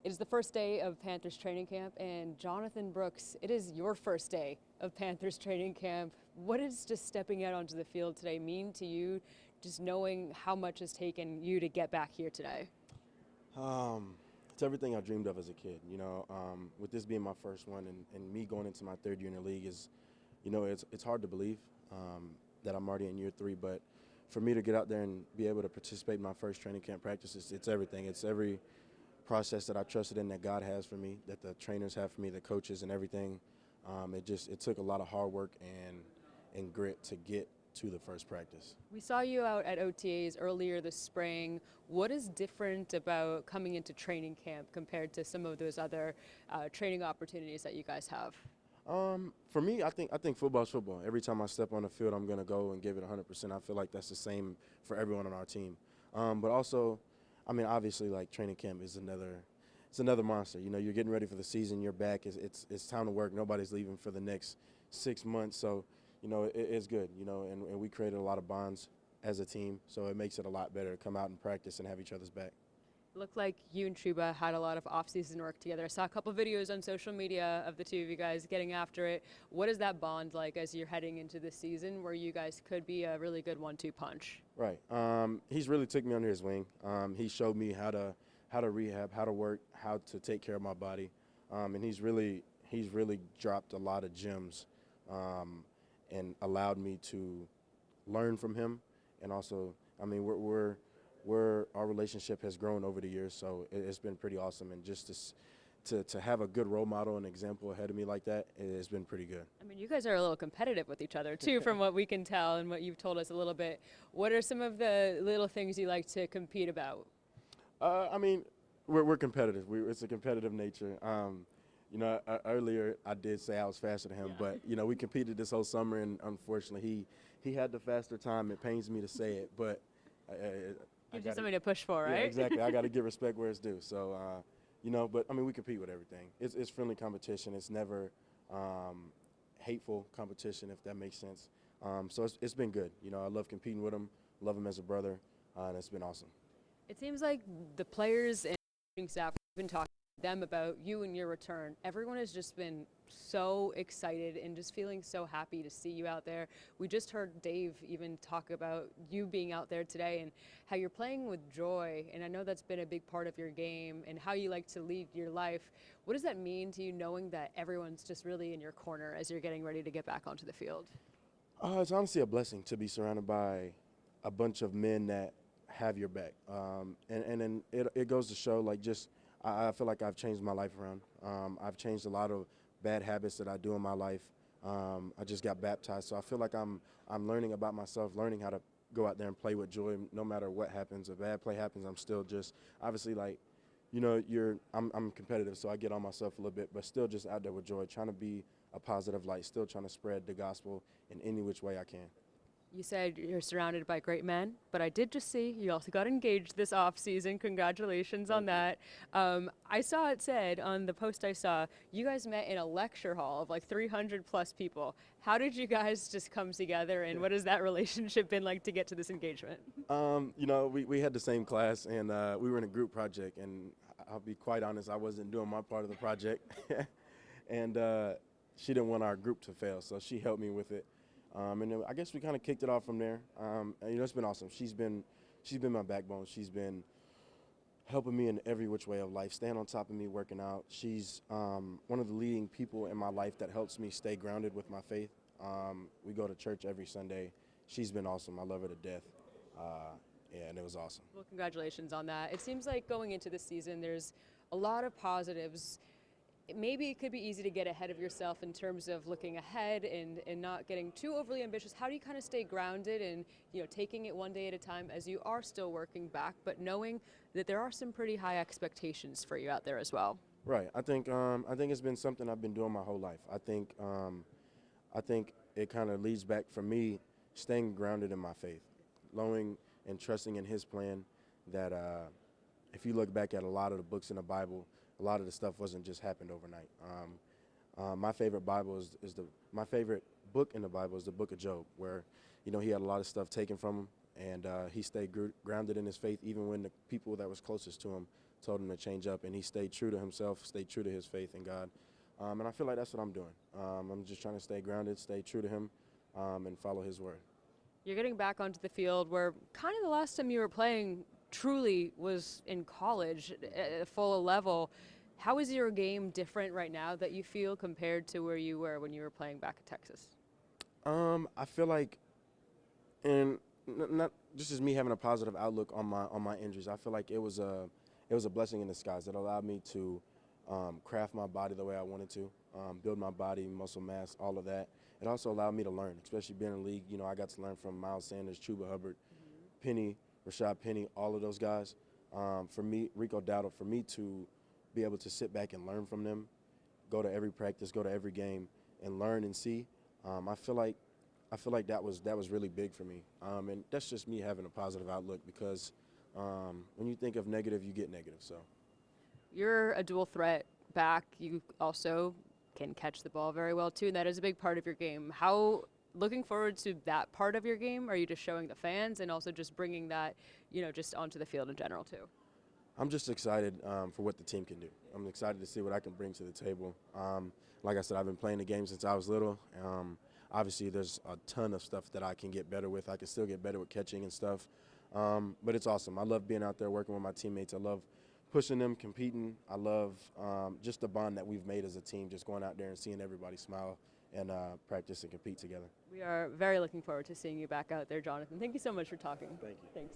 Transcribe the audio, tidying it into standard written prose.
It is the first day of Panthers training camp, and Jonathon Brooks, it is your first day of Panthers training camp. What does just stepping out onto the field today mean to you, just knowing how much has taken you to get back here today? It's everything I dreamed of as a kid. With this being my first one and me going into my third year in the league it's hard to believe that I'm already in year 3, but for me to get out there and be able to participate in my first training camp practice, it's everything. It's every process that I trusted in that God has for me, that the trainers have for me, the coaches and everything. It took a lot of hard work and grit to get to the first practice. We saw you out at OTAs earlier this spring. What is different about coming into training camp compared to some of those other training opportunities that you guys have? For me, I think football's football. Every time I step on the field, I'm going to go and give it 100%. I feel like that's the same for everyone on our team. But also, obviously, like training camp is another monster. You're getting ready for the season. You're back. It's time to work. Nobody's leaving for the next 6 months. So, it's good. And we created a lot of bonds as a team. So it makes it a lot better to come out and practice and have each other's back. It looked like you and Truba had a lot of off-season work together. I saw a couple videos on social media of the two of you guys getting after it. What is that bond like as you're heading into the season where you guys could be a really good 1-2 punch? Right. He's really took me under his wing. He showed me how to rehab, how to work, how to take care of my body. And he's really dropped a lot of gems and allowed me to learn from him. And also, our relationship has grown over the years, so it's been pretty awesome. And just to have a good role model and example ahead of me like that, it's been pretty good. You guys are a little competitive with each other too, from what we can tell and what you've told us a little bit. What are some of the little things you like to compete about? We're competitive. It's a competitive nature. Earlier I did say I was faster than him, but we competed this whole summer, and unfortunately he had the faster time. It pains me to say it, but Gives you something to push for, right? Yeah, exactly. I got to give respect where it's due. So, we compete with everything. It's friendly competition. It's never hateful competition, if that makes sense. So it's been good. I love competing with him, love him as a brother, and it's been awesome. It seems like the players and coaching staff have been talking to them about you and your return. Everyone has just been so excited and just feeling so happy to see you out there. We just heard Dave even talk about you being out there today and how you're playing with joy, and I know that's been a big part of your game and how you like to lead your life. What does that mean to you, knowing that everyone's just really in your corner as you're getting ready to get back onto the field? It's honestly a blessing to be surrounded by a bunch of men that have your back, and then it goes to show, I feel like I've changed my life around. I've changed a lot of bad habits that I do in my life. I just got baptized, so I feel like I'm learning about myself, learning how to go out there and play with joy. No matter what happens, a bad play happens, I'm still just obviously I'm competitive, so I get on myself a little bit, but still just out there with joy, trying to be a positive light, still trying to spread the gospel in any which way I can. You said you're surrounded by great men, but I did just see you also got engaged this off-season. Congratulations on that. I saw it said on the post I saw, you guys met in a lecture hall of like 300 plus people. How did you guys just come together, and what has that relationship been like to get to this engagement? We had the same class, and we were in a group project, and I'll be quite honest, I wasn't doing my part of the project. And she didn't want our group to fail, so she helped me with it. And then I guess we kind of kicked it off from there. It's been awesome. She's been my backbone. She's been helping me in every which way of life, staying on top of me, working out. She's one of the leading people in my life that helps me stay grounded with my faith. We go to church every Sunday. She's been awesome. I love her to death. And it was awesome. Well, congratulations on that. It seems like going into the season, there's a lot of positives. Maybe it could be easy to get ahead of yourself in terms of looking ahead and not getting too overly ambitious. How do you kind of stay grounded and taking it one day at a time as you are still working back, but knowing that there are some pretty high expectations for you out there as well? Right. I think it's been something I've been doing my whole life. I think it kind of leads back for me staying grounded in my faith, knowing and trusting in His plan. That if you look back at a lot of the books in the Bible, a lot of the stuff wasn't just happened overnight. My favorite my favorite book in the Bible is the book of Job, where he had a lot of stuff taken from him, and he stayed grounded in his faith even when the people that was closest to him told him to change up, and he stayed true to himself, stayed true to his faith in God. And I feel like that's what I'm doing. I'm just trying to stay grounded, stay true to him, and follow his word. You're getting back onto the field where kind of the last time you were playing truly was in college at a full level. How is your game different right now that you feel compared to where you were when you were playing back in Texas? I feel like, and not just as me having a positive outlook on my injuries. I feel like it was a blessing in disguise. It allowed me to craft my body the way I wanted to, build my body, muscle mass, all of that. It also allowed me to learn, especially being in the league. You know, I got to learn from Miles Sanders, Chuba Hubbard, Penny, Rashad Penny, all of those guys. For me, Rico Dowdle, for me to be able to sit back and learn from them, go to every practice, go to every game, and learn and see. I feel like that was really big for me, and that's just me having a positive outlook because when you think of negative, you get negative. So You're a dual threat back. You also can catch the ball very well too, and that is a big part of your game. How looking forward to that part of your game? Are you just showing the fans and also just bringing that, just onto the field in general too? I'm just excited for what the team can do. I'm excited to see what I can bring to the table. Like I said, I've been playing the game since I was little. Obviously, there's a ton of stuff that I can get better with. I can still get better with catching and stuff. But it's awesome. I love being out there working with my teammates. I love pushing them, competing. I love just the bond that we've made as a team, just going out there and seeing everybody smile and practice and compete together. We are very looking forward to seeing you back out there, Jonathon. Thank you so much for talking. Thank you. Thanks.